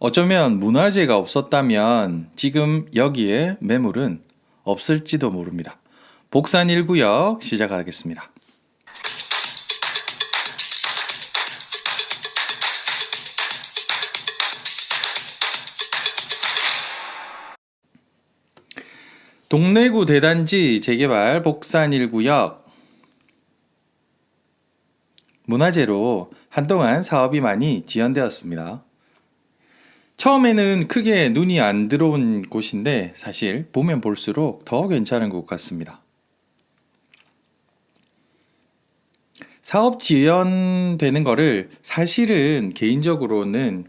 어쩌면 문화재가 없었다면 지금 여기에 매물은 없을지도 모릅니다. 복산 1구역 시작하겠습니다. 동래구 대단지 재개발 복산 1구역 문화재로 한동안 사업이 많이 지연되었습니다. 처음에는 크게 눈이 안 들어온 곳인데 사실 보면 볼수록 더 괜찮은 곳 같습니다. 사업 지연되는 거를 사실은 개인적으로는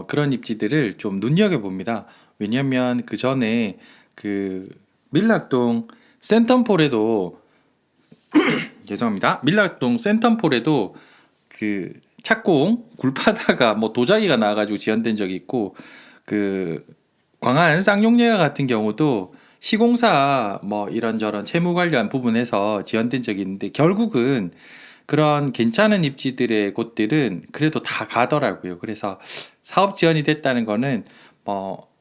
그런 입지들을 좀 눈여겨봅니다. 왜냐면 그 전에 그 밀락동 센텀폴에도 죄송합니다. 밀락동 센텀폴에도 그 착공 굴파다가 뭐 도자기가 나와가지고 지연된 적이 있고, 그 광안 쌍용예가 같은 경우도 시공사 뭐 이런저런 채무 관련 부분에서 지연된 적이 있는데, 결국은 그런 괜찮은 입지들의 곳들은 그래도 다 가더라고요. 그래서 사업 지연이 됐다는 거는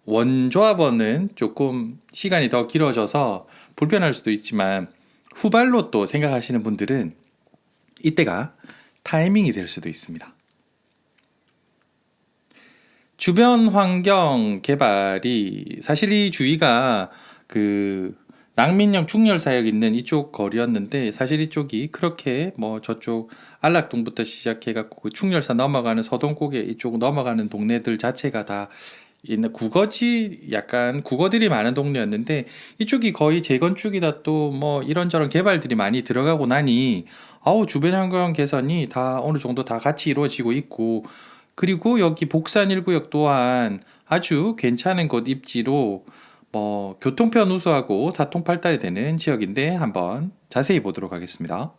원조합원은 조금 시간이 더 길어져서 불편할 수도 있지만, 후발로 또 생각하시는 분들은 이때가 타이밍이 될 수도 있습니다. 주변 환경 개발이 사실 이 주위가 그 낭민역 충렬사역 있는 이쪽 거리였는데, 사실 이쪽이 그렇게 뭐 저쪽 안락동부터 시작해갖고 그 충렬사 넘어가는 서동고개 이쪽 넘어가는 동네들 자체가 다 있는 국어지, 약간 국어들이 많은 동네였는데, 이쪽이 거의 재건축이다 또 뭐 이런저런 개발들이 많이 들어가고 나니 아우 주변 환경 개선이 다 어느 정도 다 같이 이루어지고 있고, 그리고 여기 복산 1구역 또한 아주 괜찮은 곳 입지로 뭐 교통편 우수하고 사통팔달이 되는 지역인데, 한번 자세히 보도록 하겠습니다.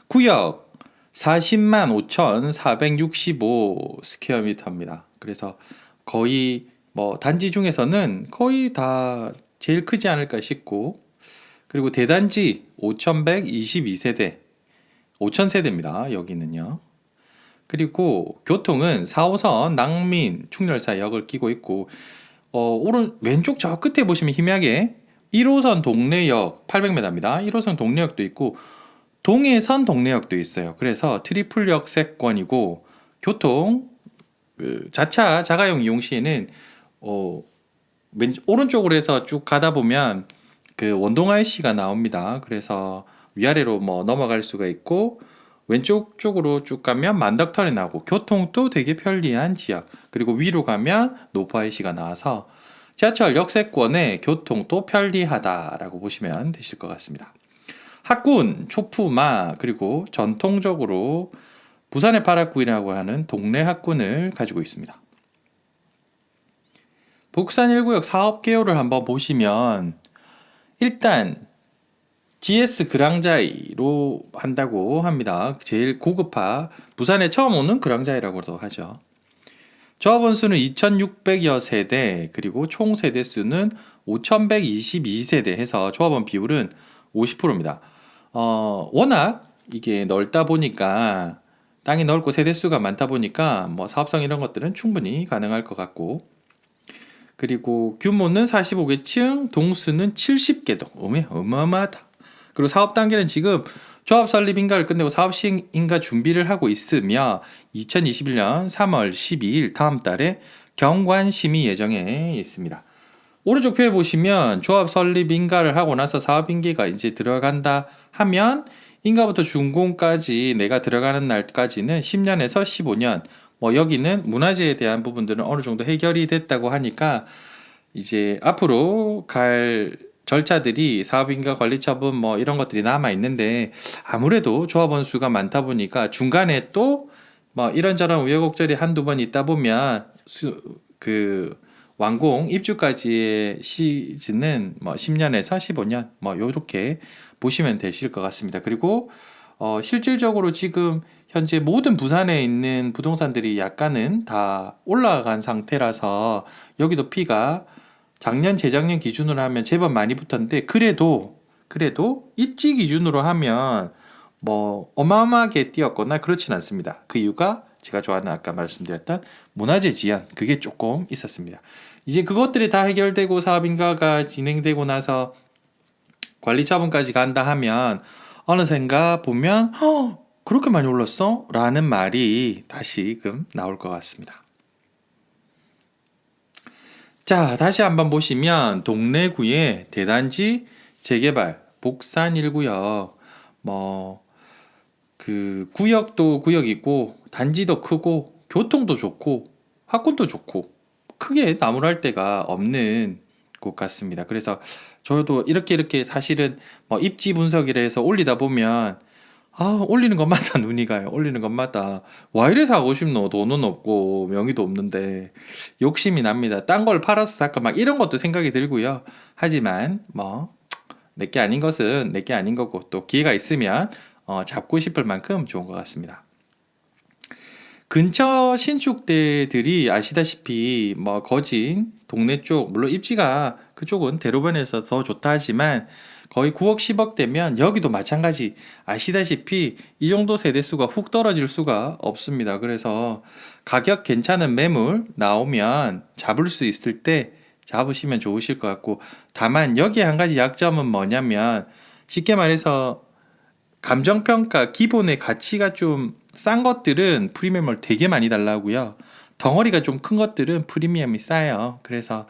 구역 40만 5,465 스퀘어미터입니다. 그래서 거의 뭐 단지 중에서는 거의 다 제일 크지 않을까 싶고, 그리고 대단지 5,122세대 5,000세대입니다. 여기는요. 그리고 교통은 4호선 낭민 충렬사역을 끼고 있고, 오른 왼쪽 저 끝에 보시면 희미하게 1호선 동래역 800m입니다. 1호선 동래역도 있고 동해선 동래역도 있어요. 그래서 트리플 역세권이고, 교통 자차 자가용 이용 시에는 오른쪽으로 해서 쭉 가다 보면 그 원동 IC가 나옵니다. 그래서 위아래로 뭐 넘어갈 수가 있고, 왼쪽 쪽으로 쭉 가면 만덕터널이 나오고 교통도 되게 편리한 지역, 그리고 위로 가면 노포 IC가 나와서 지하철 역세권에 교통도 편리하다라고 보시면 되실 것 같습니다. 학군, 초푸마, 그리고 전통적으로 부산의 파락구이라고 하는 동네 학군을 가지고 있습니다. 복산 1구역 사업 개요를 한번 보시면, 일단 GS 그랑자이로 한다고 합니다. 제일 고급화, 부산에 처음 오는 그랑자이라고도 하죠. 조합원 수는 2,600여 세대, 그리고 총 세대 수는 5,122세대 해서 조합원 비율은 50%입니다. 워낙 이게 넓다 보니까, 땅이 넓고 세대 수가 많다 보니까 뭐 사업성 이런 것들은 충분히 가능할 것 같고, 그리고 규모는 45개층, 동수는 70개 동. 어마어마하다. 그리고 사업 단계는 지금 조합 설립 인가를 끝내고 사업 시행 인가 준비를 하고 있으며, 2021년 3월 12일 다음 달에 경관 심의 예정에 있습니다. 오른쪽 표에 보시면 조합 설립 인가를 하고 나서 사업 인계가 이제 들어간다 하면, 인가부터 준공까지 내가 들어가는 날까지는 10년에서 15년, 뭐 여기는 문화재에 대한 부분들은 어느 정도 해결이 됐다고 하니까 이제 앞으로 갈 절차들이 사업인가 관리처분 뭐 이런 것들이 남아 있는데, 아무래도 조합원 수가 많다 보니까 중간에 또 뭐 이런저런 우여곡절이 한두 번 있다 보면 그 완공 입주까지의 시즌은 뭐 10년에서 15년 뭐 요렇게 보시면 되실 것 같습니다. 그리고 실질적으로 지금 현재 모든 부산에 있는 부동산들이 약간은 다 올라간 상태라서, 여기도 피가 작년 재작년 기준으로 하면 제법 많이 붙었는데, 그래도 입지 기준으로 하면 뭐 어마어마하게 뛰었거나 그렇진 않습니다. 그 이유가 제가 좋아하는 아까 말씀드렸던 문화재 지연 그게 조금 있었습니다. 이제 그것들이 다 해결되고 사업 인가가 진행되고 나서 관리 처분까지 간다 하면 어느샌가 보면 그렇게 많이 올랐어? 라는 말이 다시금 나올 것 같습니다. 자, 다시 한번 보시면 동래구의 대단지 재개발 복산 1구역 그 구역도 구역이고 단지도 크고 교통도 좋고 학군도 좋고 크게 나무랄 데가 없는 곳 같습니다. 그래서 저도 이렇게 사실은 입지 분석이라 해서 올리다 보면 올리는 것마다 눈이 가요. 올리는 것마다 와 이래 사고 싶노? 돈은 없고 명의도 없는데 욕심이 납니다. 딴 걸 팔아서 살까 막 이런 것도 생각이 들고요. 하지만 내게 아닌 것은 내게 아닌 거고 또 기회가 있으면 잡고 싶을 만큼 좋은 것 같습니다. 근처 신축대들이 아시다시피 거진 동네 쪽 물론 입지가 그쪽은 대로변에서 더 좋다 하지만 거의 9억 10억 대면 여기도 마찬가지 아시다시피 이 정도 세대수가 훅 떨어질 수가 없습니다. 그래서 가격 괜찮은 매물 나오면 잡을 수 있을 때 잡으시면 좋으실 것 같고 다만 여기에 한 가지 약점은 뭐냐면 쉽게 말해서 감정평가 기본의 가치가 좀 싼 것들은 프리미엄을 되게 많이 달라고요. 덩어리가 좀 큰 것들은 프리미엄이 싸요. 그래서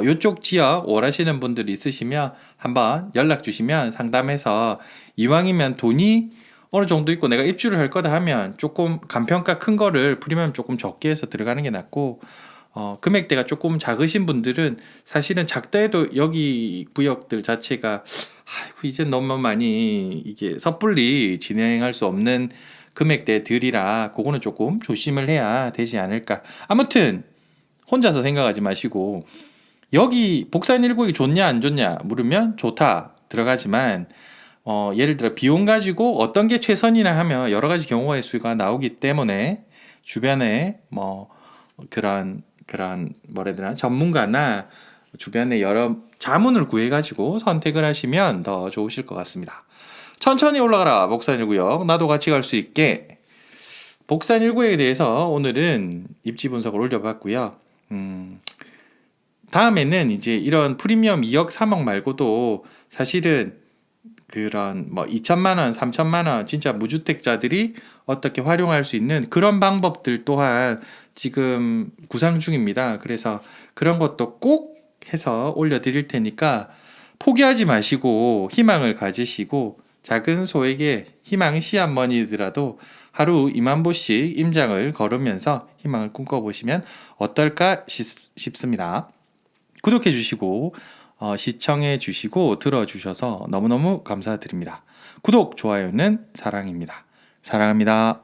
이쪽 지역 원하시는 분들 있으시면 한번 연락 주시면 상담해서 이왕이면 돈이 어느 정도 있고 내가 입주를 할 거다 하면 조금 감평가 큰 거를 프리미엄 조금 적게 해서 들어가는 게 낫고 금액대가 조금 작으신 분들은 사실은 작다 해도 여기 구역들 자체가 이제 너무 많이 이게 섣불리 진행할 수 없는 금액대들이라 그거는 조금 조심을 해야 되지 않을까. 아무튼 혼자서 생각하지 마시고 여기 복산 1구역이 좋냐 안 좋냐 물으면 좋다 들어가지만 예를 들어 비용 가지고 어떤 게 최선이나 하면 여러 가지 경우의 수가 나오기 때문에 주변에 그런 뭐라 해야 되나 전문가나 주변에 여러 자문을 구해 가지고 선택을 하시면 더 좋으실 것 같습니다. 천천히 올라가라 복산 1구역 나도 같이 갈 수 있게. 복산 1구역에 대해서 오늘은 입지 분석을 올려봤고요. 다음에는 이제 이런 프리미엄 2억 3억 말고도 사실은 그런 2천만 원 3천만 원 진짜 무주택자들이 어떻게 활용할 수 있는 그런 방법들 또한 지금 구상 중입니다. 그래서 그런 것도 꼭 해서 올려드릴 테니까 포기하지 마시고 희망을 가지시고 작은 소액의 희망 시한머니더라도 하루 2만 보씩 임장을 걸으면서 희망을 꿈꿔보시면 어떨까 싶습니다. 구독해 주시고 시청해 주시고 들어주셔서 너무너무 감사드립니다. 구독, 좋아요는 사랑입니다. 사랑합니다.